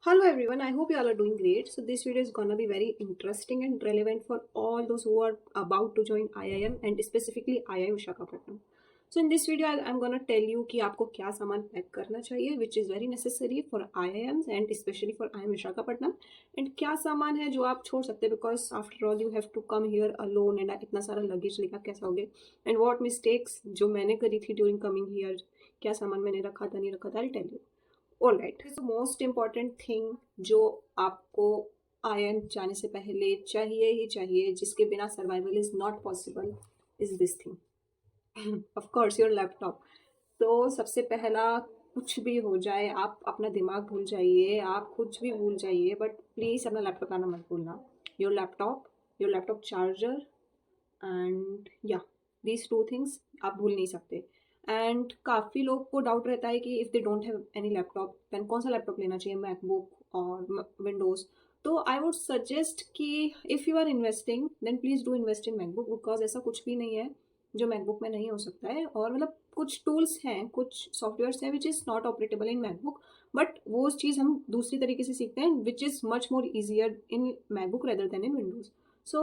Hello everyone, I hope you all are doing great. So this video is gonna be very interesting and relevant for all those who are about to join IIM and specifically IIM Visakhapatnam. So in this video I'm gonna tell you कि आपको क्या सामान pack करना चाहिए which is very necessary for IIMs and especially for IIM Visakhapatnam and क्या सामान है जो आप छोड़ सकते हैं because after all you have to come here alone and इतना सारा luggage लेकर कैसे आओगे and what mistakes जो मैंने करी थी during coming here क्या सामान मैंने रखा था नहीं रखा था I'll tell you. All right so most important thing जो आपको आयन जाने से पहले चाहिए ही चाहिए जिसके बिना survival is not possible is this thing of course your laptop. तो सबसे पहला कुछ भी हो जाए आप अपना दिमाग भूल जाइए, आप कुछ भी भूल जाइए, बट प्लीज़ अपना लैपटॉप लाना मत भूलना। योर लैपटॉप चार्जर एंड या दीज टू थिंग्स आप भूल नहीं सकते। एंड काफ़ी लोग को डाउट रहता है कि if they don't have any laptop than कौन सा लैपटॉप लेना चाहिए, मैकबुक और विंडोज़। तो आई वुड सजेस्ट कि if you are investing then please do invest in MacBook because ऐसा कुछ भी नहीं है जो मैकबुक में नहीं हो सकता है। और मतलब कुछ टूल्स हैं, कुछ सॉफ्टवेयर्स हैं which is not operable in MacBook, but वो चीज़ हम दूसरी तरीके से सीखते हैं which is much more easier in MacBook rather then in Windows. So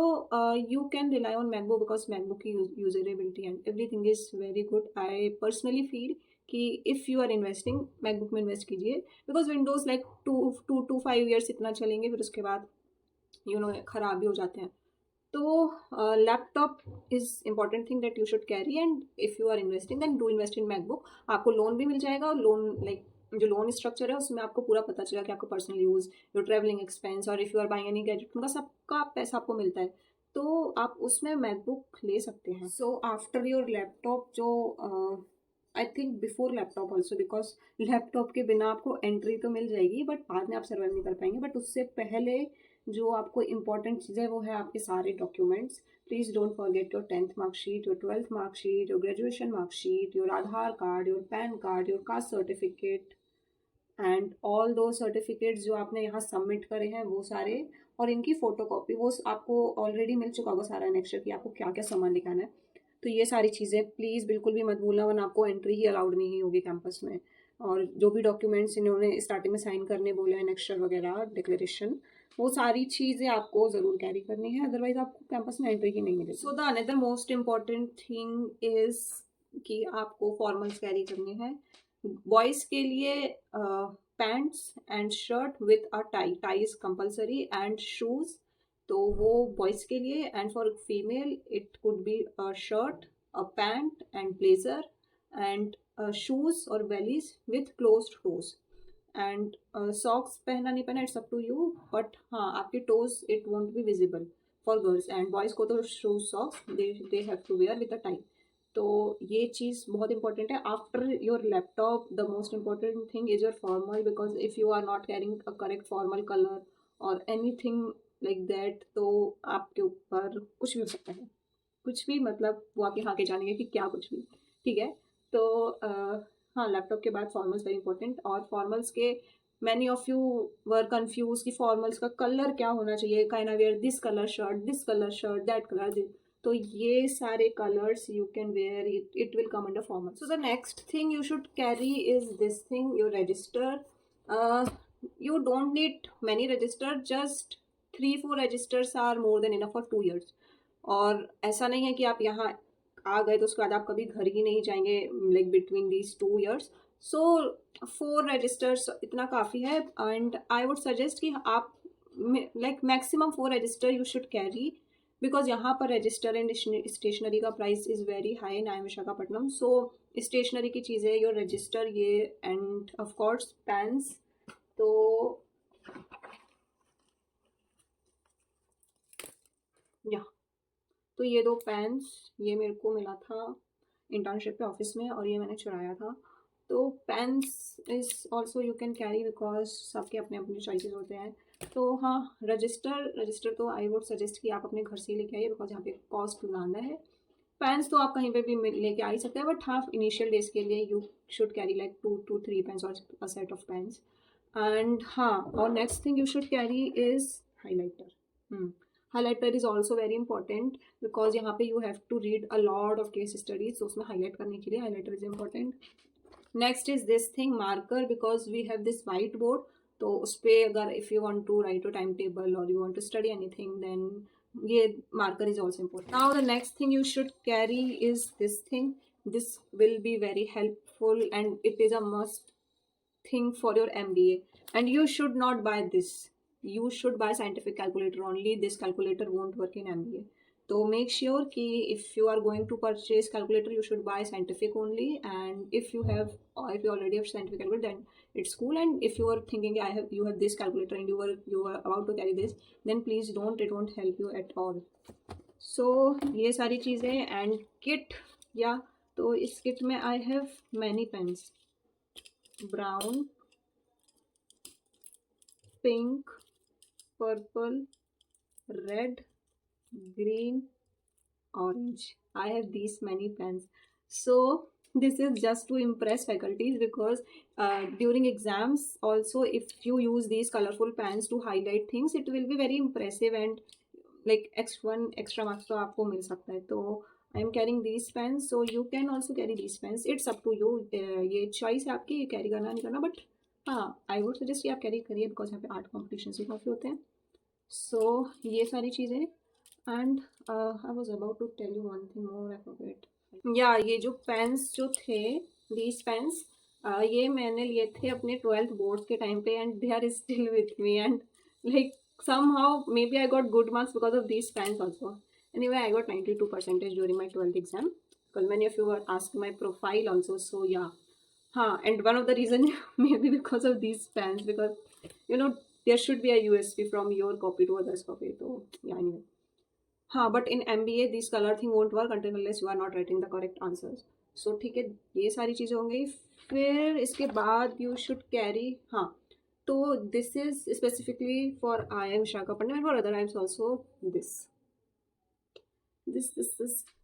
you can rely on MacBook because MacBook की usability and everything is very good. I personally feel कि if you are investing MacBook में invest कीजिए because Windows like 2 to 5 years इतना चलेंगे, फिर उसके बाद ख़राब भी हो जाते हैं। तो laptop is important thing that you should carry and if you are investing then do invest in MacBook. आपको लोन भी मिल जाएगा और लोन लाइक जो लोन स्ट्रक्चर है उसमें आपको पूरा पता चलेगा कि आपको personal use, your travelling expense और if you are buying any gadget उनका सबका पैसा आपको मिलता है, तो आप उसमें मैकबुक ले सकते हैं। सो आफ्टर योर लैपटॉप जो I think before laptop also because laptop के बिना आपको एंट्री तो मिल जाएगी बट बाद में आप सर्वाइव नहीं कर पाएंगे, बट उससे पहले जो आपको इम्पॉर्टेंट चीज़ है वो है आपके सारे documents. Please don't forget your 10th marksheet, your 12th marksheet, your graduation marksheet, your Aadhaar card, your pan card, your caste certificate and all दो सर्टिफिकेट्स जो आपने यहाँ सबमिट करे हैं वो सारे, और इनकी फ़ोटोकॉपी वो आपको ऑलरेडी मिल चुका होगा सारा नेक्स्ट कि आपको क्या क्या सामान लेकर है। तो ये सारी चीज़ें प्लीज़ बिल्कुल भी मत भूलना वरना आपको एंट्री ही अलाउड नहीं होगी कैंपस में। और जो भी डॉक्यूमेंट्स इन्होंने स्टार्टिंग में साइन करने बोले हैं, नेक्स्टर वगैरह डिक्लेरेशन, वो सारी चीज़ें आपको ज़रूर कैरी करनी है, अदरवाइज आपको कैंपस में एंट्री ही नहीं मिलेगी। So the another most important thing is कि आपको फॉर्मल्स कैरी करने हैं। बॉयज़ के लिए pants and shirt with a tie, tie is compulsory and shoes, तो वो बॉयज़ के लिए। And for female it could be a shirt, a pant and blazer and shoes और bellies with closed toes and socks पहना नहीं पहना it's up to you, but हाँ आपके toes it want B visible for girls and boys को तो shoes socks they have to wear with a tie. तो ये चीज़ बहुत इंपॉर्टेंट है। After your laptop the most important thing is your formal because if you are not carrying a correct formal colour और anything like that तो आपके ऊपर कुछ भी हो सकता है, कुछ भी मतलब वो आपके यहाँ के जानेंगे कि क्या कुछ भी, ठीक है। तो हाँ लैपटॉप के बाद फॉर्मल्स वेरी इंपॉर्टेंट। और फॉर्मल्स के many of you were confused कि फॉर्मल्स का कलर क्या होना चाहिए, can I wear this colour shirt, this colour shirt, that colour this, तो ये सारे colours you can wear it, it will come under formal. So the next thing you should carry is this thing, your register. you don't need many register, just 3-4 registers are more than enough for 2 years। और ऐसा नहीं है कि आप यहाँ आ गए तो उसके बाद आप कभी घर ही नहीं जाएंगे like between these 2 years। So 4 registers इतना काफ़ी है एंड आई वुड सजेस्ट कि आप like maximum 4 register you should carry because यहाँ पर रजिस्टर एंड स्टेशनरी का price is very high in IIM Visakhapatnam. So stationery की चीज़ें योर रजिस्टर ये एंड ऑफ कोर्स पेन्स। तो या तो ये 2 पेन्स ये मेरे को मिला था इंटर्नशिप पे ऑफिस में और ये मैंने चुराया था। तो pens is also you can carry because सबके अपने अपने चॉइसेस होते हैं। तो हाँ रजिस्टर तो आई वुड सजेस्ट कि आप अपने घर से ही लेके आइए बिकॉज यहाँ पे कॉस्ट ज़्यादा है। पेन्स तो आप कहीं पे भी लेके आ ही सकते हैं, बट हाँ इनिशियल डेज के लिए you should carry like 2 to 3 pens और a set of pens. And हाँ और next thing you should carry is highlighter. Highlighter is also very important because यहाँ पे you have to read a lot of case studies, तो उसमें highlight करने के लिए highlighter is important. Next is this thing marker because we have this white board, तो उस पर अगर if you want to write a time table और you want to study anything then ये marker is also important. Now the next thing you should carry is this thing. This will be very helpful and it is a must thing for your MBA, and you should not buy this. You should buy scientific calculator only. This calculator won't work in MBA. So make sure कि if you are going to purchase calculator, you should buy scientific only. And if you have, or if you already have scientific calculator, then it's cool. And if you are thinking you have this calculator and you are about to carry this, then please don't. It won't help you at all. So ये सारी चीज़ें and kit, yeah. तो इस kit में I have many pens. Brown, pink, purple, red, green, orange. I have these many pens. So this is just to impress faculties, because during exams also, if you use these colorful pens to highlight things, it will be very impressive and like extra marks तो आपको मिल सकता है. तो I am carrying these pens, so you can also carry these pens. It's up to you. ये choice है आपकी, ये carry करना नहीं करना, but हाँ I would suggest कि आप carry करिए, because यहाँ पे आर्ट कॉम्पिटिशन भी काफ़ी होते हैं. So ये सारी चीज़ें. And I was about to tell you one thing more, I forget. Yeah, ये जो पेन्स जो थे, these pens, ये मैंने लिए थे अपने 12th बोर्ड्स के टाइम पे, and they are still with me, and like somehow maybe I got good marks because of these pens also. Anyway, I got 92% during my 12th exam, because many of you were asking my profile also. So yeah, and one of the reason maybe because of these pens, because you know there should be a USB from your copy to others copy. So yeah, anyway. But in MBA this colour thing won't work until unless you are not writing the correct answers. So ठीक है, ये सारी चीज़ें होंगी. फिर इसके बाद you should carry, तो this is specifically for IIM Visakhapatnam and for other IIMs also. This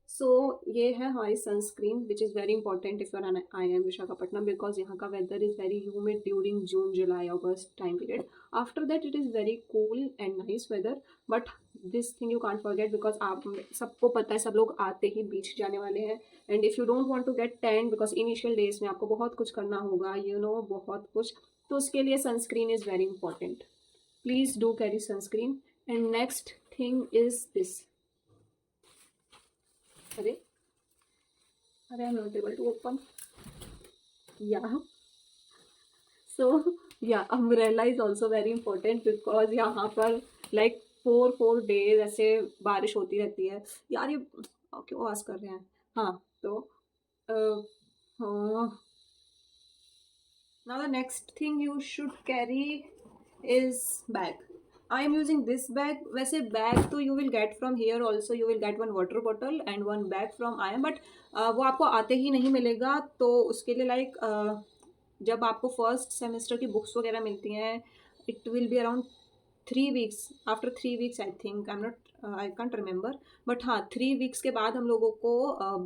so ये है हमारी sunscreen, which is very important if your IIM Visakhapatnam, because यहाँ का weather is very humid during June July August time period. After that it is very cool and nice weather, but this thing you can't forget, because आप सबको पता है सब लोग आते ही बीच जाने वाले हैं. And if you don't want to get tan, because initial days में आपको बहुत कुछ करना होगा, बहुत कुछ, तो उसके लिए sunscreen is very important. Please do carry sunscreen. And next thing is this. अरे I am not able to open. So umbrella is also very important, because यहाँ पर लाइक 4 डेज ऐसे बारिश होती रहती है. यार ये क्यों आवाज़ कर रहे हैं. तो now the next thing you should carry is bag. I am using this bag. वैसे बैग तो you will get from here also. You will get one water bottle and one bag from IIM, but वो आपको आते ही नहीं मिलेगा. तो उसके लिए लाइक जब आपको फर्स्ट सेमेस्टर की बुक्स वगैरह मिलती हैं, it will be around 3 weeks. After 3 weeks I think, I can't remember, but 3 weeks के बाद हम लोगों को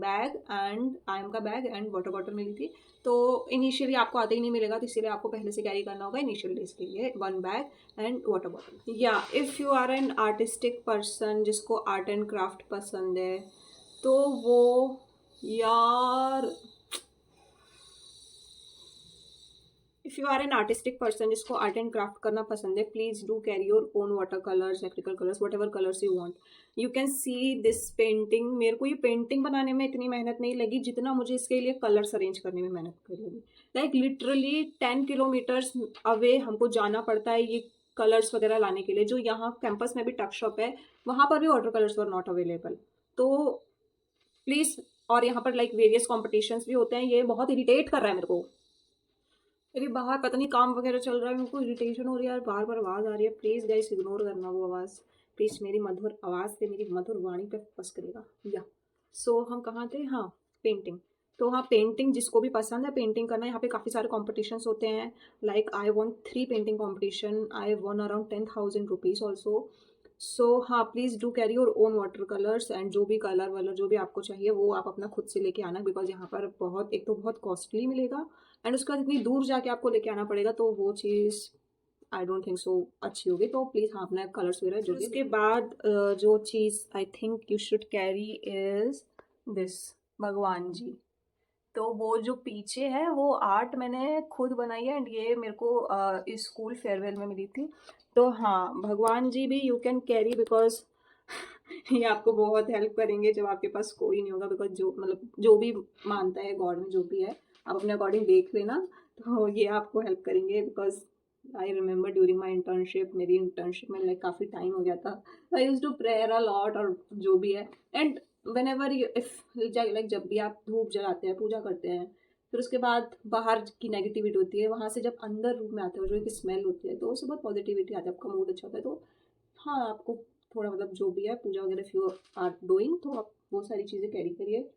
बैग एंड IIM का बैग एंड वाटर बॉटल मिली थी. तो इनिशियली आपको आते ही नहीं मिलेगा, तो इसीलिए आपको पहले से कैरी करना होगा इनिशियल डेज के लिए 1 bag and water bottle. If you are an artistic person, जिसको आर्ट एंड क्राफ्ट पसंद है, तो वो यार if you are an artistic person जिसको आर्ट एंड क्राफ्ट करना पसंद है, please do carry your own water colours, acrylic colours, whatever colours you want. You can see this painting. मेरे को ये पेंटिंग बनाने में इतनी मेहनत नहीं लगी जितना मुझे इसके लिए कलर्स अरेंज करने में मेहनत कर लगी. लाइक लिटरली 10 किलोमीटर्स अवे हमको जाना पड़ता है ये कलर्स वगैरह लाने के लिए. जो यहाँ कैंपस में भी टक शॉप है, वहाँ पर भी water colours were not available. तो प्लीज़, और यहाँ पर लाइक वेरियस कॉम्पिटिशन्स भी होते हैं. ये बहुत इरिटेट कर रहा है मेरे को. मेरी बाहर पता नहीं काम वगैरह चल रहा है, मेरे को इरिटेशन हो रही है यार, बार बार आवाज़ आ रही है. प्लीज़ गाइस इग्नोर करना वो आवाज़. प्लीज़ मेरी मधुर आवाज़ पे, मेरी मधुर वाणी पे फोकस करेगा. सो हम कहाँ थे? पेंटिंग. तो पेंटिंग जिसको भी पसंद है पेंटिंग करना, यहाँ पे काफ़ी सारे कॉम्पिटिशन्स होते हैं. Like I won 3 painting competition. I won around 10,000 rupees also. So please do carry your own water colours, and जो भी कलर वलर जो भी आपको चाहिए वो आप अपना खुद से लेके आना, बिकॉज यहाँ पर एक तो बहुत कॉस्टली मिलेगा, एंड उसके बाद इतनी दूर जाके आपको लेके आना पड़ेगा, तो वो चीज़ आई डोंट थिंक सो अच्छी होगी. तो प्लीज़ अपना कलर्स वगैरह जो. इसके बाद जो चीज़ I think you should carry is this, भगवान जी. तो वो जो पीछे है वो आर्ट मैंने खुद बनाई है एंड ये मेरे को स्कूल फेयरवेल में मिली थी। तो हाँ, भगवान जी भी यू कैन कैरी बिकॉज ये आपको बहुत हेल्प करेंगे जब आपके पास कोई नहीं होगा, बिकॉज जो मतलब जो भी मानता है गॉड में जो भी है आप अपने अकॉर्डिंग देख लेना। तो ये आपको हेल्प करेंगे because I remember during my internship, मेरी इंटर्नशिप में लाइक काफ़ी टाइम हो गया था, I use to prayer a lot और जो भी है। And whenever if like जब भी आप धूप जलाते हैं, पूजा करते हैं, फिर उसके बाद बाहर की नेगेटिविटी होती है, वहाँ से जब अंदर रूम में आते हो जो एक स्मेल होती है तो उससे बहुत पॉजिटिविटी आती है, आपका मूड अच्छा होता है। तो हाँ, आपको थोड़ा मतलब जो भी है पूजा वगैरह इफ यू आर डूइंग तो आप वो सारी चीज़ें कैरी करिए।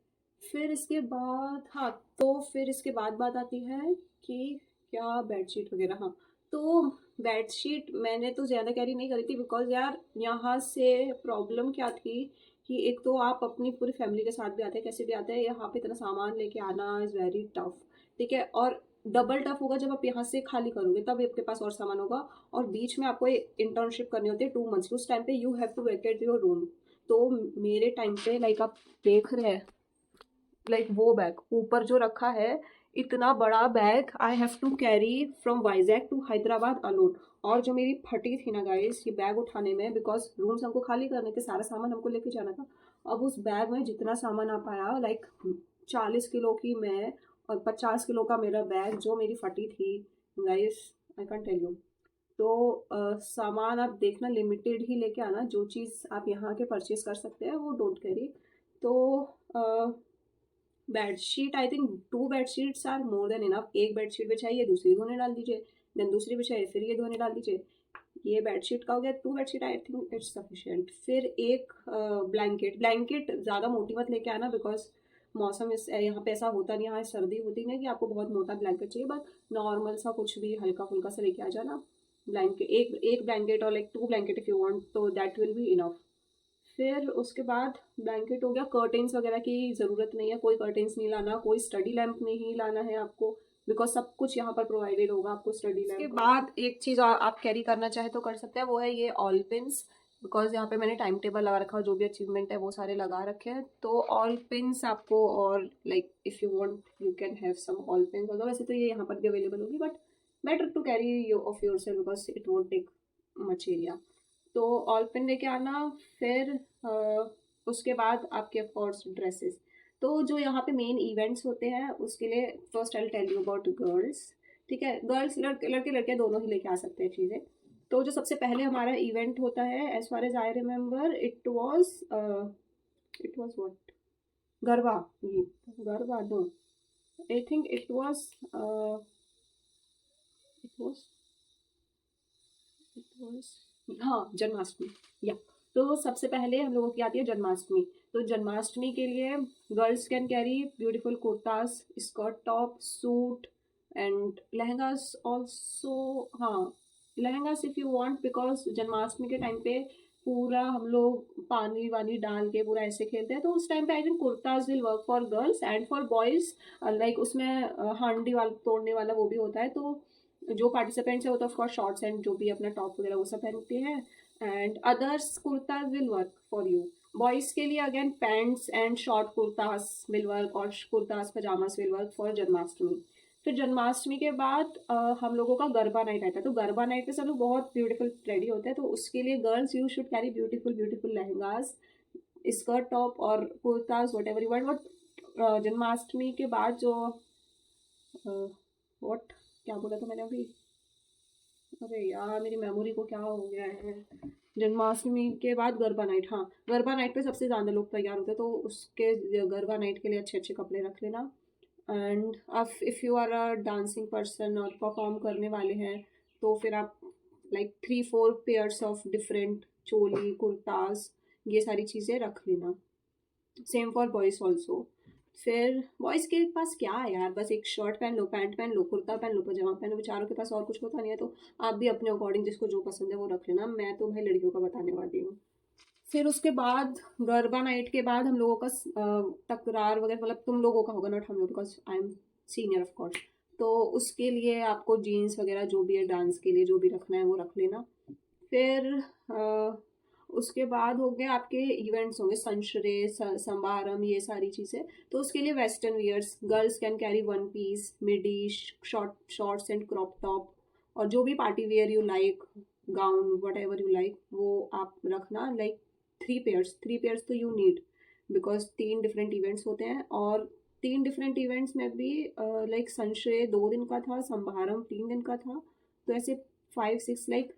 फिर इसके बाद हाँ, तो फिर इसके बाद बात आती है कि क्या बेडशीट वगैरह। हाँ, तो बेडशीट मैंने तो ज़्यादा कैरी नहीं करी थी बिकॉज यार यहाँ से प्रॉब्लम क्या थी कि एक तो आप अपनी पूरी फैमिली के साथ भी आते हैं, कैसे भी आते हैं, यहाँ पे इतना सामान लेके आना इज़ वेरी टफ। ठीक है, और डबल टफ होगा जब आप यहाँ से खाली करोगे तब आपके पास और सामान होगा, और बीच में आपको इंटर्नशिप करनी होती है 2 मंथ्स, उस टाइम पे you have to vacate your room. तो मेरे टाइम पे लाइक आप देख रहे हैं लाइक वो बैग ऊपर जो रखा है, इतना बड़ा bag I have to carry from Vizag to Hyderabad alone. और जो मेरी फटी थी ना गाइस ये बैग उठाने में, बिकॉज रूम्स हमको खाली करने थे, सारा सामान हमको लेके जाना था। अब उस बैग में जितना सामान आ पाया लाइक 40 किलो की मैं और 50 किलो का मेरा बैग जो मेरी फटी थी guys, I can tell you. तो सामान आप देखना लिमिटेड ही लेके आना, जो चीज़ आप यहाँ के परचेज कर सकते हैं वो डोंट कैरी। तो bedsheet I think 2 bedsheets are more than enough. एक बेडशीट बिछाइए, दूसरी धोने डाल दीजिए, देन दूसरी बिछाइए, फिर ये धोने डाल दीजिए। ये बेडशीट का हो गया, 2 bedsheet I think it's sufficient. फिर एक ब्लैंकेट ज़्यादा मोटी मत लेके आना बिकॉज मौसम इस यहाँ पे ऐसा होता नहीं, यहाँ सर्दी होती नहीं कि आपको बहुत मोटा ब्लैंकेट चाहिए, बस नॉर्मल सा कुछ भी हल्का फुल्का सा लेके आ जाना। ब्लैंकेट एक ब्लैंकेट और like 2 blanket if you want तो दैट विल बी इनफ। फिर उसके बाद ब्लैंकेट हो गया, कर्टेन्स वगैरह की ज़रूरत नहीं है, कोई कर्टेन्स नहीं लाना, कोई स्टडी लैम्प नहीं लाना है आपको बिकॉज सब कुछ यहाँ पर प्रोवाइडेड होगा आपको स्टडी लैम्प। उसके बाद एक चीज़ और आप कैरी करना चाहे तो कर सकते हैं, वो है ये ऑल पिन्स, बिकॉज यहाँ पे मैंने टाइम टेबल लगा रखा है, जो भी अचीवमेंट है वो सारे लगा रखे हैं। तो ऑल पिन्स आपको, और like if you want you can have some all pins, मतलब वैसे तो ये यहाँ पर भी अवेलेबल होगी but better to carry of yourself because it won't take much area. तो ऑल पिन लेके आना। फिर उसके बाद आपके ऑफकोर्स ड्रेसेस। तो जो यहाँ पे मेन इवेंट्स होते हैं उसके लिए first I tell you about girls. ठीक है, गर्ल्स लड़के लड़के लड़के दोनों ही लेके आ सकते हैं चीज़ें। तो जो सबसे पहले हमारा इवेंट होता है as far as I remember it was what, Garba. ये Garba no, I think it was हाँ, जन्माष्टमी। या तो सबसे पहले हम लोगों की आती है जन्माष्टमी। तो जन्माष्टमी के लिए girls can carry beautiful kurtas, skirt top, suit and lehengas also. हाँ, lehengas if you want because Janmashtami के टाइम पे पूरा हम लोग पानी वानी डाल के पूरा ऐसे खेलते हैं, तो उस टाइम पे I think kurtas will work for girls and for boys. Like उसमें हांडी वाला तोड़ने वाला वो भी होता है, तो जो पार्टिसिपेंट्स है वो तो ऑफकोर्स शॉर्ट्स एंड जो भी अपना टॉप वगैरह वो सब पहनते हैं, and others kurtas will work for you. Boys के लिए again pants and short kurtas will work और kurtas pyjamas will work for Janmashtami. फिर जन्माष्टमी के बाद हम लोगों का गरबा नाइट आता है। तो गरबा नाइट पे सब लोग बहुत ब्यूटीफुल रेडी होते हैं, तो उसके लिए girls you should carry beautiful beautiful lehengas, skirt top और kurtas whatever you want. But Janmashtami के बाद जो वॉट क्या बोला था मैंने अभी, अरे यार मेरी मेमोरी को क्या हो गया है। जन्माष्टमी के बाद गरबा नाइट। हाँ, गरबा नाइट पे सबसे ज़्यादा लोग तैयार होते हैं, तो उसके गरबा नाइट के लिए अच्छे अच्छे कपड़े रख लेना। एंड अब if you are a dancing person और परफॉर्म करने वाले हैं तो फिर आप like 3-4 pairs of different choli kurtas ये सारी चीज़ें रख लेना। Same for boys also. फिर बॉयज़ के पास क्या है यार, बस एक शर्ट पहन लो, पैंट पहन लो, कुर्ता पहन लो, पजामा पहन लो, बेचारों के पास और कुछ होता नहीं है, तो आप भी अपने अकॉर्डिंग जिसको जो पसंद है वो रख लेना। मैं तो भाई लड़कियों का बताने वाली हूँ। फिर उसके बाद गरबा नाइट के बाद हम लोगों का तकरार वगैरह, मतलब तुम लोगों का होगा, नॉट हम लोग because I am senior of course. तो उसके लिए आपको जीन्स वगैरह जो भी है डांस के लिए जो भी रखना है वो रख लेना। फिर उसके बाद हो गए आपके इवेंट्स होंगे, संशरे, समारंभ, ये सारी चीज़ें। तो उसके लिए western wears, girls can carry one piece, midi, shorts and crop top, और जो भी party wear you like, gown, whatever you like, वो आप रखना। लाइक 3 पेयर्स तो you need, because 3 different events होते हैं, और 3 डिफरेंट इवेंट्स में भी लाइक संशय 2 दिन का था, समारंभ 3 दिन का था, तो ऐसे 5-6, like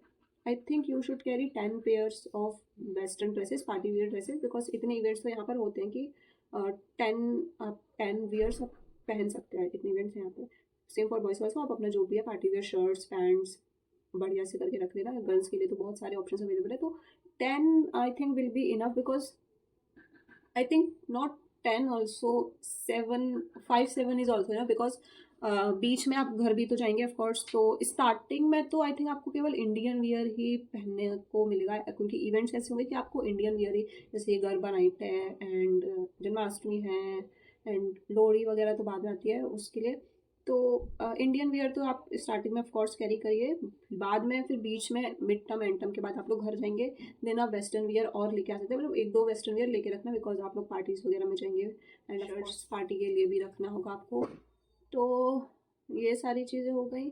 I think you should carry 10 pairs of western dresses, party wear dresses, because इतने इवेंट्स तो यहाँ पर होते हैं कि 10 वियर्स आप पहन सकते हैं, इतने इवेंट्स हैं यहाँ पे। सेम फॉर बॉयज़ ऑल्सो, आप अपना जो भी है पार्टी वियर शर्ट्स पैंट्स बढ़िया से करके रख लेना। गर्ल्स के लिए तो बहुत सारे ऑप्शन अवेलेबल है, तो 10 I think will be enough, because I think not 10 also, 7, 5, 7 is also enough, because बीच में आप घर भी तो जाएंगे ऑफ कोर्स, तो स्टार्टिंग में तो आई थिंक आपको केवल इंडियन वियर ही पहनने को मिलेगा, क्योंकि इवेंट्स ऐसे होंगे कि आपको इंडियन वियर ही, जैसे गरबा नाइट है एंड जन्माष्टमी है एंड लोहड़ी वगैरह तो बाद में आती है उसके लिए। तो इंडियन वियर तो आप स्टार्टिंग में ऑफ कोर्स कैरी करिए, बाद में फिर बीच में मिड टर्म एंड टर्म के बाद आप लोग घर जाएंगे, देन आप वेस्टर्न वियर और लेके आ सकते हैं, मतलब 1-2 वेस्टर्न वियर लेके रखना, बिकॉज आप लोग पार्टीज वगैरह में जाएंगे एंड ऑफ कोर्स पार्टी के लिए भी रखना होगा आपको। तो ये सारी चीज़ें हो गई।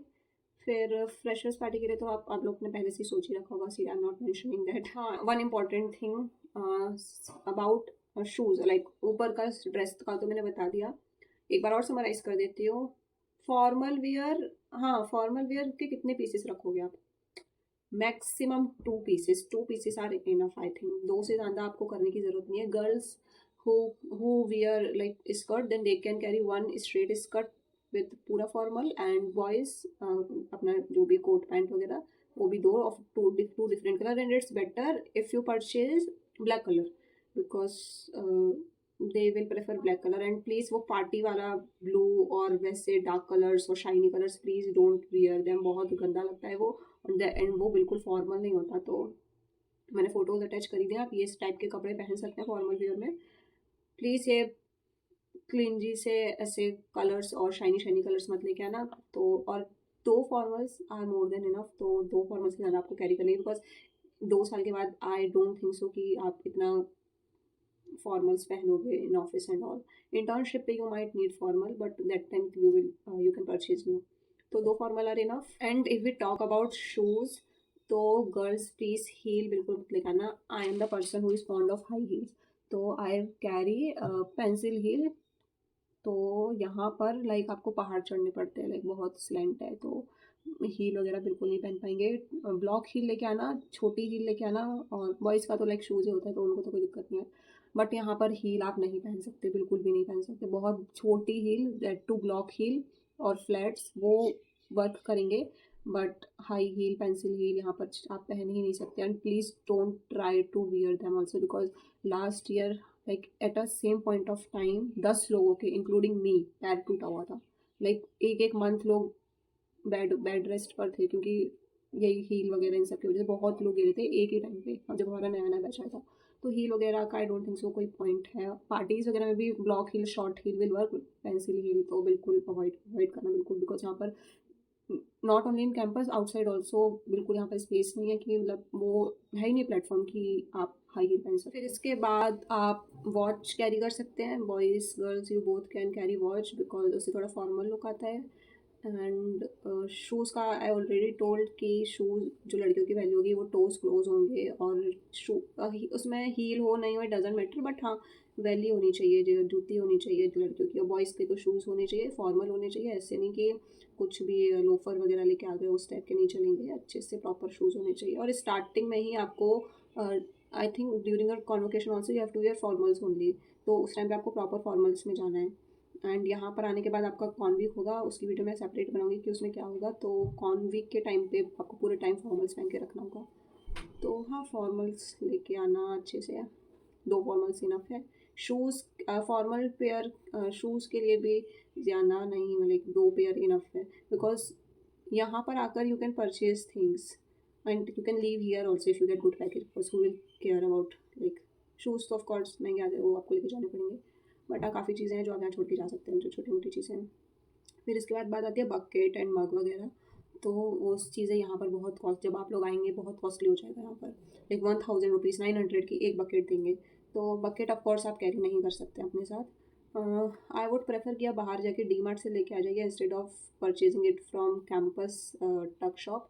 फिर फ्रेशर्स पार्टी के लिए तो आप लोग ने पहले से ही सोच ही रखा होगा, see I am not mentioning that. हाँ, one important thing about shoes, like ऊपर का ड्रेस का तो मैंने बता दिया, एक बार और समराइज कर देती हूँ। फॉर्मल वियर, हाँ फॉर्मल वियर के कितने पीसेस रखोगे आप? Maximum 2 pieces are enough I think, 2 से ज़्यादा आपको करने की ज़रूरत नहीं है। Girls who wear like skirt, then they can carry 1 straight skirt with पूरा फॉर्मल, एंड बॉयज़ अपना जो भी कोट पैंट वगैरह वो भी 2 of 2 different colour, and it's better if you purchase black colour, because they will prefer black colour. And please वो party वाला blue और वैसे डार्क कलर्स और shiny colours please don't wear them, बहुत गंदा लगता है वो, एंड वो बिल्कुल फॉर्मल नहीं होता। तो मैंने फ़ोटोज़ अटैच करी थी, आप ये इस टाइप के कपड़े पहन सकते हैं फॉर्मल वियर में। प्लीज़ ये क्लिंजी से ऐसे कलर्स और शाइनी शाइनी कलर्स मत लेके आना। तो और 2 formals are more than enough, तो 2 फॉर्मल्स के ज़्यादा आपको कैरी करनी है, बिकॉज 2 साल के बाद आई डोंट थिंक सो कि आप इतना फॉर्मल्स पहनोगे in office and all. Internship पे you might need formal, but that time you can purchase new. तो 2 formal are enough. And if we talk about shoes, तो गर्ल्स प्लीज़ हील बिल्कुल मत लेकर। I am the person who is fond of high heels, तो I carry pencil heel. तो यहाँ पर like आपको पहाड़ चढ़ने पड़ते हैं, लाइक बहुत स्लेंट है, तो हील वगैरह बिल्कुल नहीं पहन पाएंगे। ब्लॉक हील लेके आना, छोटी हील लेके आना, और बॉयज़ का तो लाइक शूज़ ही होता है तो उनको तो कोई दिक्कत नहीं है, बट यहाँ पर हील आप नहीं पहन सकते, बिल्कुल भी नहीं पहन सकते। बहुत छोटी heel, that too block heel और फ्लैट्स, वो वर्क करेंगे, but high heel, pencil heel यहाँ पर आप पहन ही नहीं सकते। And please don't try to wear them also, because last year like at a same point of time 10 लोगों के इंक्लूडिंग मी पैर टूटा हुआ था। लाइक एक मंथ लोग बेड रेस्ट पर थे, क्योंकि यही हील वगैरह इन सब की वजह से बहुत लोग गिरे थे एक ही टाइम पे, और जब हमारा नया नया बैच आया था। तो हील वगैरह का आई डोंट थिंक सो कोई पॉइंट है। पार्टीज़ वगैरह में भी block heel, short heel will work, pencil heel तो बिल्कुल अवॉइड करना बिल्कुल, बिकॉज यहाँ पर not only in campus, outside also बिल्कुल यहाँ पर स्पेस नहीं है कि मतलब वो है ही नहीं प्लेटफॉर्म कि आप हाई हील पहन सकते। फिर इसके बाद आप वॉच कैरी कर सकते हैं, boys girls you both can carry watch, because उससे थोड़ा फॉर्मल लुक आता है। एंड शूज़ का आई ऑलरेडी टोल्ड कि शूज़ जो लड़कियों की वैल्यू होगी वो टोज क्लोज होंगे, और उसमें हील हो नहीं हो इट डजेंट मैटर, बट हाँ वैल्यू होनी चाहिए, जो जूती होनी चाहिए जो लड़कियों की, और बॉयज़ के तो शूज़ होने चाहिए, फॉर्मल होने चाहिए, ऐसे नहीं कि कुछ भी लोफर वगैरह लेके आ गए उस टाइप के नहीं चलेंगे, अच्छे से प्रॉपर शूज़ होने चाहिए। और स्टार्टिंग में ही आपको I think during a convocation also you have to wear formals only, तो उस टाइम पे आपको प्रॉपर फॉर्मल्स में जाना है। एंड यहाँ पर आने के बाद आपका कॉन वीक होगा, उसकी वीडियो मैं सेपरेट बनाऊंगी कि उसमें क्या होगा। तो कॉन वीक के टाइम पे आपको पूरे टाइम फॉर्मल्स पहन के रखना होगा। तो हाँ, फॉर्मल्स लेके आना अच्छे से, 2 फॉर्मल्स इनफ है। शूज़ फॉर्मल पेयर शूज़ के लिए भी ज़्यादा नहीं, मतलब 2 पेयर इनफ है, बिकॉज यहाँ पर आकर you can purchase things and you can leave here also if you get good package, because who will care about like shoes. तो ऑफकोर्स महंगे आते हैं, वो आपको लेके जाने पड़ेंगे, बट काफ़ी चीज़ें हैं जो आप यहाँ छोड़ के जा सकते हैं, जो छोटी मोटी चीज़ें हैं। फिर इसके बाद बात आती है बकेट एंड मग वगैरह। तो वो चीज़ें यहाँ पर बहुत कॉस्ट, जब आप लोग आएंगे बहुत कॉस्टली हो जाएगा यहाँ पर। लाइक 1000 रुपीज़ 900 की एक बकेट देंगे, तो बकेट ऑफ कोर्स आप कैरी नहीं कर सकते अपने साथ। आई वुड प्रेफर कि आप बाहर जाके डी मार्ट से लेके आ जाइए instead of purchasing it from campus टक शॉप।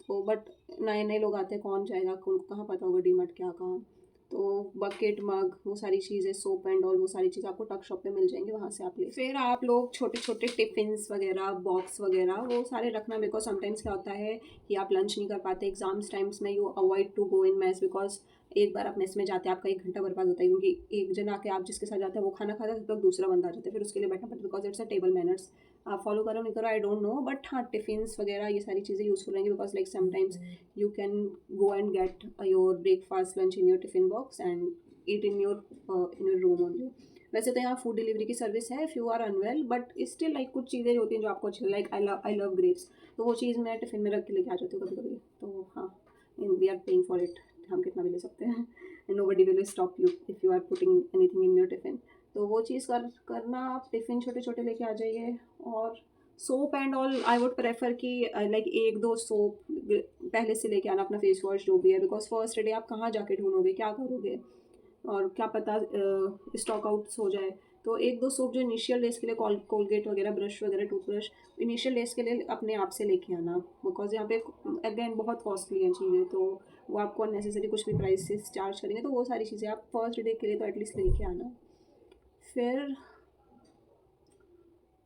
तो बट नए नए लोग आते हैं, कौन जाएगा, उनको कहाँ पता होगा डी मार्ट क्या कहाँ। तो बकेट मग वो सारी चीज़ें, सोप एंड ऑल, वो सारी चीज़ें आपको टक शॉप पे मिल जाएंगे, वहाँ से आप ले। फिर आप लोग छोटे छोटे टिफ़िन्स वगैरह, बॉक्स वगैरह वो सारे रखना, बिकॉज समटाइम्स क्या होता है कि आप लंच नहीं कर पाते एग्जाम्स टाइम्स में, you avoid to go in mess, because एक बार आप मेस में जाते हैं आपका 1 घंटा बर्बाद होता है, क्योंकि एक जन आके आप जिसके साथ जाते हैं वो खाना खाता है, तब तक दूसरा बंदा आ जाता है, फिर उसके लिए बैठना पड़ता है, because it's a table manners. आप फॉलो करो नहीं करो आई डोंट नो, बट हाँ टिफ़िन्स वगैरह ये सारी चीज़ें यूज़फुल रहेंगी, because like sometimes you can go and get your breakfast lunch in your tiffin box and eat in your room only। वैसे तो यहाँ फूड डिलीवरी की सर्विस है if you are unwell, but still like कुछ चीज़ें होती हैं जो आपको अच्छी, लाइक आई लव ग्रेप्स, तो वो चीज़ मैं टिफ़िन में रख के लेके आ जाती हूँ कभी कभी। तो हाँ, we are paying for it, हम कितना भी ले सकते हैं and nobody will stop you if you are putting anything in your tiffin. तो वो चीज़ करना, आप टिफ़िन छोटे छोटे लेके आ जाइए। और soap and all I would prefer कि लाइक 1-2 सोप पहले से लेके आना, अपना फेस वॉश जो भी है, बिकॉज फर्स्ट डे आप कहाँ जाके ढूंढोगे, क्या करोगे, और क्या पता स्टॉक आउट्स हो जाए। तो 1-2 सोप जो इनिशियल डेज के लिए, कोलगेट वगैरह, ब्रश वगैरह, टूथब्रश इनिशियल डेज के लिए अपने आप से लेके आना, बिकॉज यहाँ पे अगेन बहुत कॉस्टली हैं चीज़ें, तो वो आपको अननेसेसरी कुछ भी प्राइसेस चार्ज करेंगे, तो वो सारी चीज़ें आप फर्स्ट डे के लिए तो एटलीस्ट लेके आना। फिर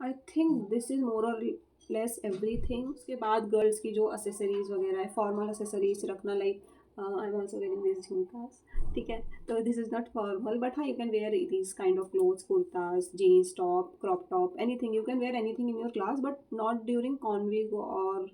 I think this is more और लेस एवरीथिंग। उसके बाद गर्ल्स की जो एसेसरीज वगैरह है, फॉर्मल एसेसरीज रखना, like I am also wearing this jhumkas, ठीक है, तो this is not formal, but हाँ you can wear this kind of clothes, kurtas, jeans top, crop top, anything, you can wear anything in your class, but not during कॉन्विग और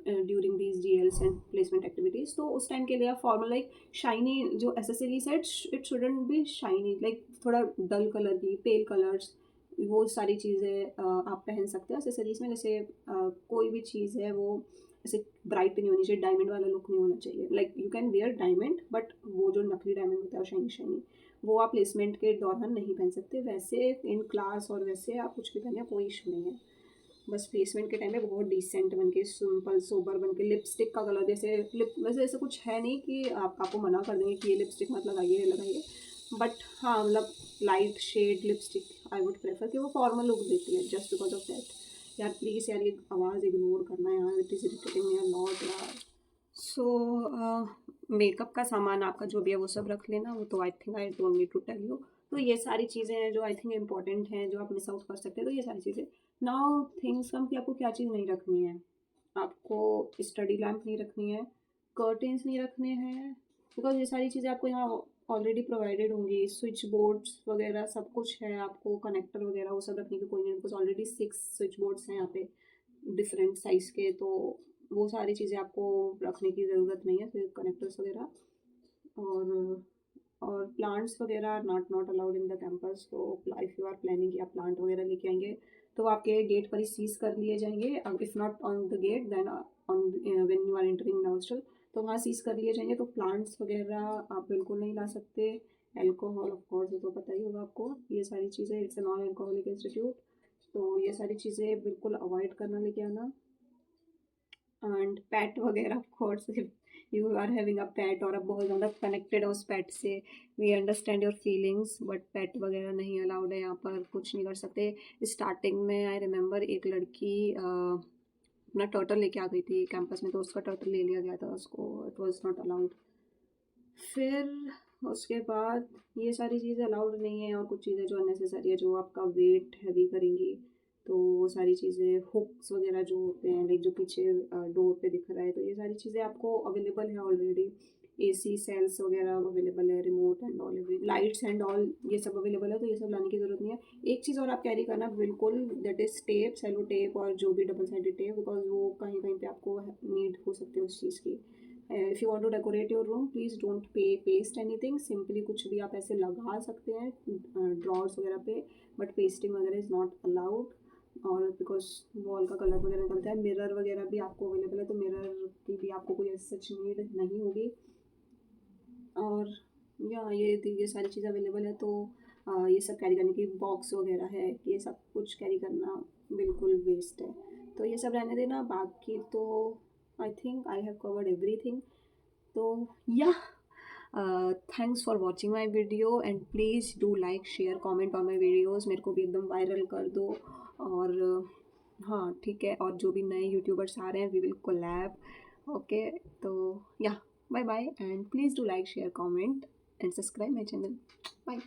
during these GLs and placement activities. तो उस time के लिए आप formal, like shiny जो accessories है, it shouldn't be shiny, like थोड़ा डल कलर की, पेल कलर्स, वो सारी चीज़ें आप पहन सकते हो एसेसरीज में। जैसे कोई भी चीज़ है वो ऐसे ब्राइट नहीं होनी चाहिए, डायमंड वाला लुक नहीं होना चाहिए, like you can where diamond, but वो जो नकली डायमंड होता है शाइनी शाइनी, वो आप प्लेसमेंट के दौरान नहीं पहन सकते। वैसे इन क्लास और वैसे आप कुछ भी पहने, कोई इशू नहीं है, बस प्लेसमेंट के टाइम पे बहुत डिसेंट बन के, सिंपल सोबर बन के। लिपस्टिक का कलर जैसे वैसे ऐसा कुछ है नहीं कि आपको मना कर देंगे कि ये लिपस्टिक मत लगाइए, ये लगाइए, बट हाँ मतलब light shade lipstick I would prefer कि वो फॉर्मल लुक देती है, जस्ट बिकॉज ऑफ दैट। यार प्लीज़ यार, ये आवाज़ इग्नोर करना है यार, it is irritating me a lot यार। सो मेकअप का सामान आपका जो भी है वो सब रख लेना, वो तो I think I don't need to tell you. तो ये सारी चीज़ें हैं जो आई थिंक इंपॉर्टेंट हैं, जो आप मिस आउट कर सकते हैं, तो ये सारी चीज़ें। नाउ थिंग्स कम कि आपको क्या चीज़ नहीं रखनी है। आपको स्टडी लैम्प नहीं रखनी है, कर्टेंस नहीं रखने हैं, बिकॉज ये सारी चीज़ें आपको यहाँ ऑलरेडी प्रोवाइडेड होंगी, स्विच बोर्ड्स वगैरह सब कुछ है, आपको कनेक्टर वगैरह वो सब रखने की कोई नहीं, बिकॉज ऑलरेडी 6 स्विच बोर्ड्स हैं यहाँ पे डिफरेंट साइज़ के, तो वो सारी चीज़ें आपको रखने की ज़रूरत नहीं है, फिर कनेक्टर्स वगैरह। और प्लांट्स वगैरह not allowed in the campus. तो इफ़ यू आर प्लानिंग कि आप प्लांट वगैरह लेके आएंगे तो आपके गेट पर ही सीज कर लिए जाएंगे, if not on the gate then on when you are entering the hostel, तो वहाँ सीज कर लिए जाएंगे। तो प्लांट्स वगैरह आप बिल्कुल नहीं ला सकते। एल्कोहल ऑफ कोर्स तो पता ही होगा आपको, ये सारी चीज़ें, it's a non alcoholic institute, तो ये सारी चीज़ें बिल्कुल अवॉइड करना लेके आना। एंड पेट वगैरह of course, you are having a pet और आप बहुत ज़्यादा कनेक्टेड हो उस पेट से, we understand your feelings, but pet वगैरह नहीं अलाउड है यहाँ पर, कुछ नहीं कर सकते। स्टार्टिंग में आई रिमेंबर एक लड़की अपना टर्टल लेके आ गई थी कैंपस में, तो उसका टर्टल ले लिया गया था उसको, इट वॉज नॉट अलाउड। फिर उसके बाद ये सारी चीज़ें अलाउड नहीं है, और कुछ चीज़ें जो अननेसेसरी है, जो आपका वेट हैवी करेंगी, तो वो सारी चीज़ें, हुक्स वगैरह जो होते हैं, लाइक जो पीछे डोर पे दिख रहा है, तो ये सारी चीज़ें आपको अवेलेबल है ऑलरेडी। AC सेल्स वगैरह अवेलेबल है, remote and all, every lights and all ये सब अवेलेबल है, तो ये सब लाने की ज़रूरत नहीं है। एक चीज़ और आप कैरी करना बिल्कुल, that is tape, cello tape, और जो भी डबल साइडेड टेप, बिकॉज वो कहीं कहीं पे आपको नीड हो सकती है उस चीज़ की। If you want to decorate your room please don't paste anything, simply कुछ भी आप ऐसे लगा सकते हैं ड्रॉर्स वगैरह पे, बट पेस्टिंग वगैरह इज़ नॉट अलाउड, और बिकॉज वॉल का कलर वगैरह निकलता है। मिरर वगैरह भी आपको अवेलेबल है, तो मिरर की भी आपको कोई सच नीड नहीं होगी। और या ये सारी चीज़ें अवेलेबल है, तो ये सब कैरी करने की, बॉक्स वगैरह है, ये सब कुछ कैरी करना बिल्कुल वेस्ट है। तो ये सब रहने देना, बाकी तो I think I have covered everything. तो या thanks for watching my video and please do like share comment on my videos. मेरे को भी एकदम वायरल कर दो. और हाँ ठीक है, और जो भी नए यूट्यूबर्स आ रहे हैं वी विल कोलैब. ओके, तो या bye bye and please do like share comment and subscribe my channel. Bye.